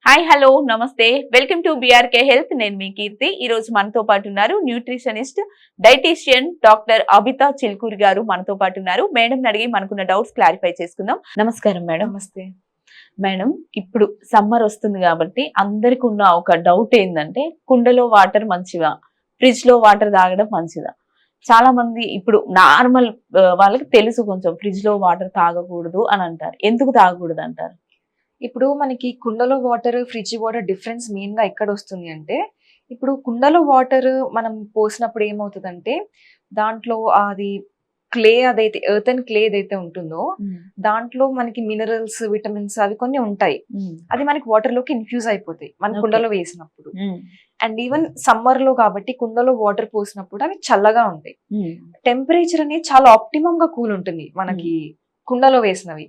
Hi hello నమస్తే welcome to BRK health. నేను మీ కీర్తి. ఈ రోజు మనతో పాటు ఉన్నారు nutritionist dietitian doctor Abitha Chilkuri గారు మనతో పాటు ఉన్నారు. మేడం అడిగి మనకున్న డౌట్స్ క్లారిఫై చేసుకుందాం. నమస్కారం మేడం. నమస్తే మేడం, ఇప్పుడు సమ్మర్ వస్తుంది కాబట్టి అందరికి ఉన్న ఒక డౌట్ ఏంటంటే, కుండలో వాటర్ మంచివా, ఫ్రిడ్జ్ లో వాటర్ తాగడం మంచిదా? చాలా మంది ఇప్పుడు నార్మల్ వాళ్ళకి తెలుసు కొంచెం ఫ్రిడ్జ్ లో వాటర్ తాగకూడదు అని అంటారు. ఎందుకు తాగకూడదు అంటారు? ఇప్పుడు మనకి కుండలో water fridge water difference main గా ఎక్కడ వస్తుంది అంటే, ఇప్పుడు కుండలో వాటర్ మనం పోసినప్పుడు ఏమవుతుందంటే దాంట్లో అది క్లే అదైతే ఎర్త్ క్లే ఏదైతే ఉంటుందో దాంట్లో మనకి మినరల్స్ విటమిన్స్ అవి కొన్ని ఉంటాయి. అది మనకి వాటర్ లోకి ఇన్ఫ్యూజ్ అయిపోతాయి మన కుండలో వేసినప్పుడు. అండ్ ఈవెన్ సమ్మర్ లో కాబట్టి కుండలో వాటర్ పోసినప్పుడు అవి చల్లగా ఉంటాయి. టెంపరేచర్ అనేది చాలా ఆప్టిమమ్ గా కూల్ ఉంటుంది మనకి కుండలో వేసినవి.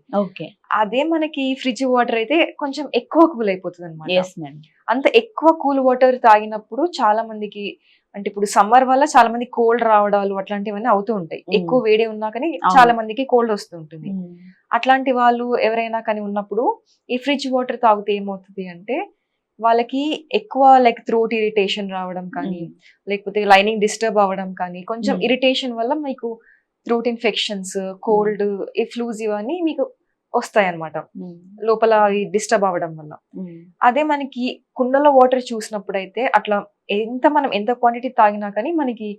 అదే మనకి ఫ్రిడ్జ్ వాటర్ అయితే కొంచెం ఎక్కువ కూల్ అయిపోతుంది అనమాట. అంత ఎక్కువ కూల్ వాటర్ తాగినప్పుడు చాలా మందికి అంటే ఇప్పుడు సమ్మర్ వల్ల చాలా మంది కోల్డ్ రావడాలు అట్లాంటివన్నీ అవుతూ ఉంటాయి. ఎక్కువ వేడి ఉన్నా కానీ చాలా మందికి కోల్డ్ వస్తూ ఉంటుంది. అట్లాంటి వాళ్ళు ఎవరైనా కానీ ఉన్నప్పుడు ఈ ఫ్రిడ్జ్ వాటర్ తాగితే ఏమవుతుంది అంటే వాళ్ళకి ఎక్కువ లైక్ థ్రోట్ ఇరిటేషన్ రావడం కానీ, లేకపోతే లైనింగ్ డిస్టర్బ్ అవ్వడం కానీ, కొంచెం ఇరిటేషన్ వల్ల మీకు థ్రోట్ ఇన్ఫెక్షన్స్, కోల్డ్, ఈ ఫ్లూస్ ఇవన్నీ మీకు వస్తాయి అన్నమాట లోపల డిస్టర్బ్ అవ్వడం వల్ల. అదే మనకి కుండలో వాటర్ చూసినప్పుడు అయితే అట్లా మనం ఎంత క్వాంటిటీ తాగినా కానీ మనకి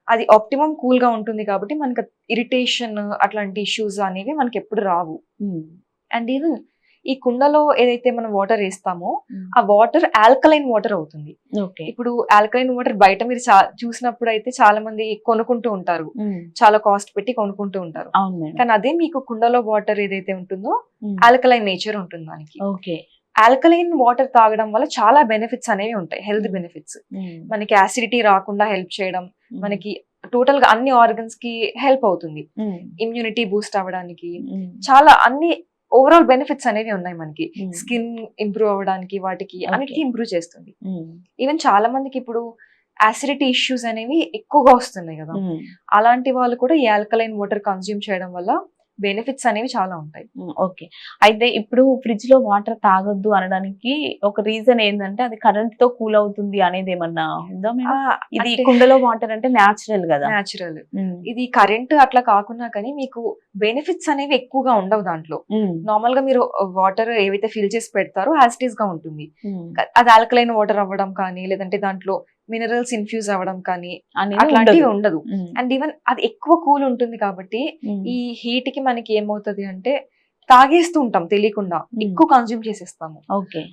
అది ఆప్టిమం కూల్ గా ఉంటుంది కాబట్టి మనకి ఇరిటేషన్ అట్లాంటి ఇష్యూస్ అనేవి మనకి ఎప్పుడు రావు. అండ్ ఈవెన్ ఈ కుండలో ఏదైతే మనం వాటర్ వేస్తామో ఆ వాటర్ ఆల్కలైన్ వాటర్ అవుతుంది. ఇప్పుడు ఆల్కలైన్ వాటర్ బయట మీరు చూసినప్పుడు అయితే చాలా మంది కొనుక్కుంటూ ఉంటారు, చాలా కాస్ట్ పెట్టి కొనుక్కుంటూ ఉంటారు. కానీ అదే మీకు కుండలో వాటర్ ఏదైతే ఉంటుందో ఆల్కలైన్ నేచర్ ఉంటుంది దానికి. ఆల్కలైన్ వాటర్ తాగడం వల్ల చాలా బెనిఫిట్స్ అనేవి ఉంటాయి, హెల్త్ బెనిఫిట్స్. మనకి యాసిడిటీ రాకుండా హెల్ప్ చేయడం, మనకి టోటల్ గా అన్ని ఆర్గన్స్ కి హెల్ప్ అవుతుంది, ఇమ్యూనిటీ బూస్ట్ అవ్వడానికి చాలా అన్ని ఓవరాల్ బెనిఫిట్స్ అనేవి ఉన్నాయి మనకి. స్కిన్ ఇంప్రూవ్ అవ్వడానికి వాటికి అన్నిటికీ ఇంప్రూవ్ చేస్తుంది. ఈవెన్ చాలా మందికి ఇప్పుడు యాసిడిటీ ఇష్యూస్ అనేవి ఎక్కువగా వస్తున్నాయి కదా, అలాంటి వాళ్ళు కూడా ఈ ఆల్కలైన్ వాటర్ కన్స్యూమ్ చేయడం వల్ల బెనిఫిట్స్ అనేవి చాలా ఉంటాయి. ఓకే, అయితే ఇప్పుడు ఫ్రిడ్జ్ లో వాటర్ తాగొద్దు అనడానికి ఒక రీజన్ ఏంటంటే అది కరెంట్ తో కూల్ అవుతుంది అనేది ఏమన్నా ఉందా? ఇది కుండలో వాటర్ అంటే న్యాచురల్ కదా. న్యాచురల్. ఇది కరెంట్ అట్లా కాకుండా కానీ మీకు బెనిఫిట్స్ అనేవి ఎక్కువగా ఉండవు దాంట్లో. నార్మల్ గా మీరు వాటర్ ఏవైతే ఫిల్ చేసి పెడతారో యాసిటీస్ గా ఉంటుంది. అది ఆల్కలైన్ వాటర్ అవ్వడం కానీ, లేదంటే దాంట్లో మినరల్స్ ఇన్ఫ్యూజ్ అవ్వడం కానీ అట్లాంటివి ఉండదు. అండ్ ఈవెన్ అది ఎక్కువ కూల్ ఉంటుంది కాబట్టి ఈ హీట్ కి మనకి ఏమవుతుంది అంటే తాగేస్తూ ఉంటాం తెలియకుండా, ఎక్కువ కన్స్యూమ్ చేసేస్తాము.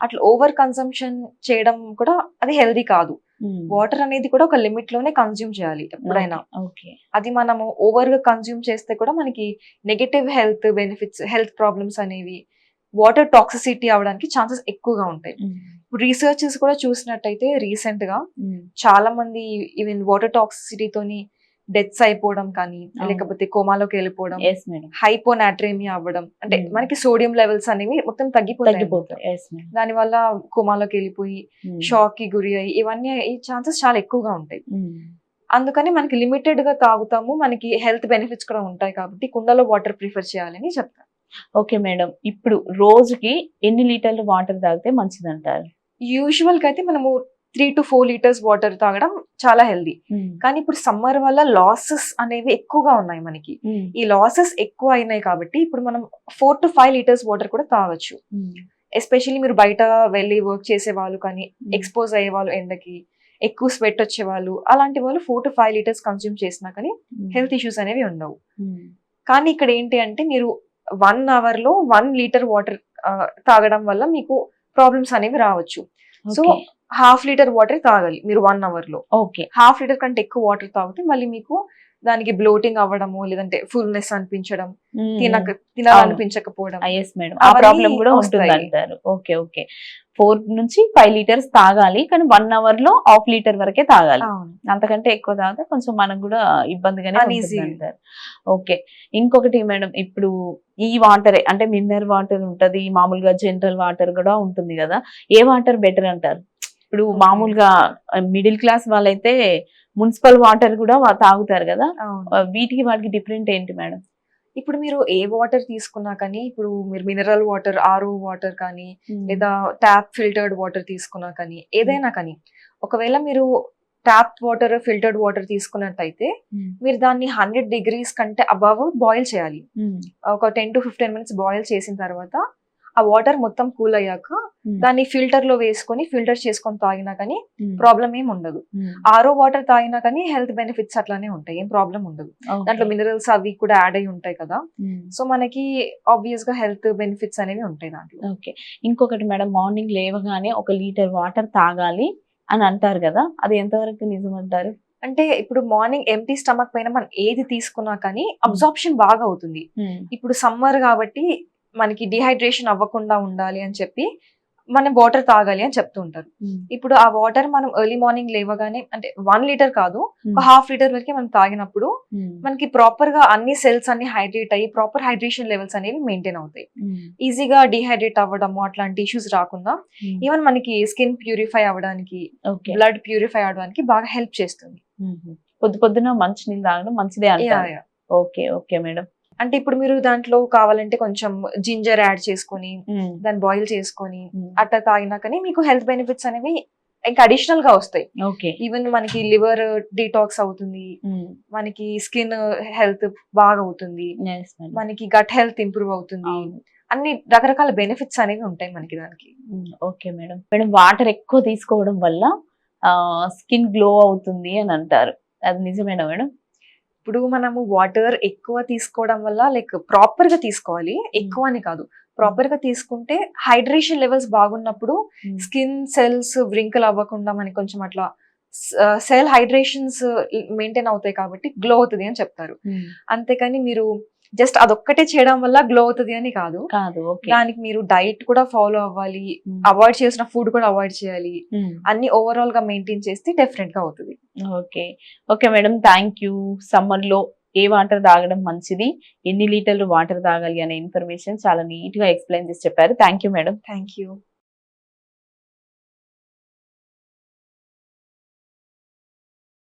అట్లా ఓవర్ కన్సంప్షన్ చేయడం కూడా అది హెల్దీ కాదు. వాటర్ అనేది కూడా ఒక లిమిట్ లోనే కన్స్యూమ్ చేయాలి ఎప్పుడైనా. అది మనము ఓవర్ గా కన్స్యూమ్ చేస్తే కూడా మనకి negative health benefits, health problems అనేవి, వాటర్ టాక్సిసిటీ అవడానికి ఛాన్సెస్ ఎక్కువగా ఉంటాయి. రీసెర్చెస్ కూడా చూసినట్టయితే రీసెంట్ గా చాలా మంది ఈవెన్ వాటర్ టాక్సిసిటీతోని డెత్స్ అయిపోవడం కానీ, లేకపోతే కోమాలోకి వెళ్ళిపోవడం, హైపోనాట్రేమియా అవ్వడం, అంటే మనకి సోడియం లెవెల్స్ అనేవి మొత్తం తగ్గిపోతాయి. దాని వల్ల కోమాలోకి వెళ్ళిపోయి షాక్ కి గురి అయ్యి ఇవన్నీ ఈ ఛాన్సెస్ చాలా ఎక్కువగా ఉంటాయి. అందుకని మనకి లిమిటెడ్ గా తాగుతాము, మనకి హెల్త్ బెనిఫిట్స్ కూడా ఉంటాయి కాబట్టి కుండలో వాటర్ ప్రిఫర్ చేయాలని చెప్తాను. ఓకే మేడం, ఇప్పుడు రోజుకి ఎన్ని లీటర్లు వాటర్ తాగితే మంచిది అంటారు? యూజువల్ గా అయితే మనము 3 to 4 లీటర్స్ వాటర్ తాగడం చాలా హెల్దీ. కానీ ఇప్పుడు సమ్మర్ వల్ల లాసెస్ అనేవి ఎక్కువగా ఉన్నాయి మనకి. ఈ లాసెస్ ఎక్కువ అయినాయి కాబట్టి ఇప్పుడు మనం 4 to 5 లీటర్స్ వాటర్ కూడా తాగొచ్చు. ఎస్పెషల్లీ మీరు బయట వెళ్ళి వర్క్ చేసే వాళ్ళు కానీ, ఎక్స్పోజ్ అయ్యే వాళ్ళు ఎండకి, ఎక్కువ స్వెట్ వచ్చే వాళ్ళు, అలాంటి వాళ్ళు 4 to 5 లీటర్స్ కన్స్యూమ్ చేసినా కానీ హెల్త్ ఇష్యూస్ అనేవి ఉండవు. కానీ ఇక్కడ ఏంటి అంటే మీరు 1 hour లో 1 లీటర్ వాటర్ తాగడం వల్ల మీకు ప్రాబ్లమ్స్ అనేవి రావచ్చు. సో ½ లీటర్ వాటర్ తాగాలి మీరు 1 hour లో. ½ లీటర్ కంటే ఎక్కువ వాటర్ తాగితే మళ్ళీ మీకు దానికి బ్లోటింగ్ అవ్వడము, లేదంటే ఫుల్నెస్ అనిపించడం, తినాలనిపించకపోవడం, ఆ ప్రాబ్లం కూడా ఉంటుంది అంటారు. 4 నుంచి 5 లీటర్స్ తాగాలి, కానీ 1 hour లో ½ లీటర్ వరకే తాగాలి. అంతకంటే ఎక్కువ తాగితే కొంచెం మనకు కూడా ఇబ్బందిగానే అంటారు. ఓకే, ఇంకొకటి మేడం, ఇప్పుడు ఈ వాటర్ అంటే మినరల్ వాటర్ ఉంటది, మామూలుగా జనరల్ వాటర్ కూడా ఉంటుంది కదా, ఏ వాటర్ బెటర్ అంటారు? ఇప్పుడు మామూలుగా మిడిల్ క్లాస్ వాళ్ళైతే మున్సిపల్ వాటర్ కూడా తాగుతారు కదా, వీటికి వాటికి డిఫరెంట్ ఏంటి మేడం? ఇప్పుడు మీరు ఏ వాటర్ తీసుకున్నా కానీ, ఇప్పుడు మీరు మినరల్ వాటర్, ఆర్ఓ వాటర్ కానీ, లేదా ట్యాప్ ఫిల్టర్డ్ వాటర్ తీసుకున్నా కానీ, ఏదైనా కానీ, ఒకవేళ మీరు ట్యాప్ వాటర్, ఫిల్టర్డ్ వాటర్ తీసుకున్నట్టయితే మీరు దాన్ని 100 degrees కంటే అబవ్ బాయిల్ చేయాలి. ఒక 10 to 15 minutes బాయిల్ చేసిన తర్వాత ఆ వాటర్ మొత్తం కూల్ అయ్యాక దాన్ని ఫిల్టర్ లో వేసుకొని ఫిల్టర్ చేసుకొని తాగినా కానీ ప్రాబ్లం ఏం ఉండదు. ఆర్ఓ వాటర్ తాగినా కానీ హెల్త్ బెనిఫిట్స్ అట్లానే ఉంటాయి, ఏం ప్రాబ్లం ఉండదు. దాంట్లో మినరల్స్ అవి కూడా యాడ్ అయి ఉంటాయి కదా, సో మనకి ఆబ్వియస్ గా హెల్త్ బెనిఫిట్స్ అనేవి ఉంటాయి దాంట్లో. ఓకే, ఇంకొకటి మేడం, మార్నింగ్ లేవగానే 1 లీటర్ వాటర్ తాగాలి అని అంటారు కదా, అది ఎంతవరకు నిజం అంటారు? అంటే ఇప్పుడు మార్నింగ్ ఎంటీ స్టమక్ పైన మనం ఏది తీసుకున్నా కానీ అబ్జార్ప్షన్ బాగా అవుతుంది. ఇప్పుడు సమ్మర్ కాబట్టి మనకి డిహైడ్రేషన్ అవ్వకుండా ఉండాలి అని చెప్పి మనం వాటర్ తాగాలి అని చెప్తూ ఉంటారు. ఇప్పుడు ఆ వాటర్ మనం ఎర్లీ మార్నింగ్ లేవగానే, అంటే 1 లీటర్ కాదు, ఒక ½ లీటర్ వరకే మనం తాగినప్పుడు మనకి ప్రాపర్ గా అన్ని సెల్స్ అన్ని హైడ్రేట్ అయ్యి ప్రాపర్ హైడ్రేషన్ లెవెల్స్ అనేవి మెయింటైన్ అవుతాయి. ఈజీగా డిహైడ్రేట్ అవ్వడము అట్లాంటి ఇష్యూస్ రాకుండా, ఈవెన్ మనకి స్కిన్ ప్యూరిఫై అవ్వడానికి, బ్లడ్ ప్యూరిఫై అవ్వడానికి బాగా హెల్ప్ చేస్తుంది. పొద్దున మంచి నీళ్ళు తాగడం మంచిదే అంటారు. Okay okay madam. అంటే ఇప్పుడు మీరు దాంట్లో కావాలంటే కొంచెం జింజర్ యాడ్ చేసుకొని దాన్ని బాయిల్ చేసుకొని అట్లా తాగినా కానీ మీకు హెల్త్ బెనిఫిట్స్ అనేవి ఇంకా అడిషనల్ గా వస్తాయి. ఈవెన్ మనకి లివర్ డీటాక్స్ అవుతుంది, మనకి స్కిన్ హెల్త్ బాగా అవుతుంది, మనకి గట్ హెల్త్ ఇంప్రూవ్ అవుతుంది, అన్ని రకరకాల బెనిఫిట్స్ అనేవి ఉంటాయి మనకి దానికి. Okay madam. మేడం, వాటర్ ఎక్కువ తీసుకోవడం వల్ల స్కిన్ గ్లో అవుతుంది అని అంటారు, అది నిజమేనా మేడం? ఇప్పుడు మనము వాటర్ ఎక్కువ తీసుకోవడం వల్ల లైక్ ప్రాపర్ గా తీసుకోవాలి, ఎక్కువ అని కాదు, ప్రాపర్ గా తీసుకుంటే హైడ్రేషన్ లెవెల్స్ బాగున్నప్పుడు స్కిన్ సెల్స్ వ్రింకిల్ అవ్వకుండా మనకి కొంచెం అట్లా సెల్ హైడ్రేషన్స్ మెయింటైన్ అవుతాయి కాబట్టి గ్లో అవుతుంది అని చెప్తారు. అంతేకాని మీరు జస్ట్ అదొక్కటే చేయడం వల్ల గ్లో అవుతుంది అని కాదు. దానికి మీరు డైట్ కూడా ఫాలో అవ్వాలి, అవాయిడ్ చేసిన ఫుడ్ కూడా అవాయిడ్ చేయాలి, అన్ని ఓవరాల్ గా మెయింటైన్ చేస్తే డెఫినెట్ గా అవుతుంది. Okay okay madam, thank you. Summer లో ఏ వాటర్ తాగడం మంచిది, ఎన్ని లీటర్లు వాటర్ తాగాలి అనే ఇన్ఫర్మేషన్ చాలా నీట్ గా ఎక్స్ప్లెయిన్ చేసి చెప్పారు. Thank you madam. Thank you.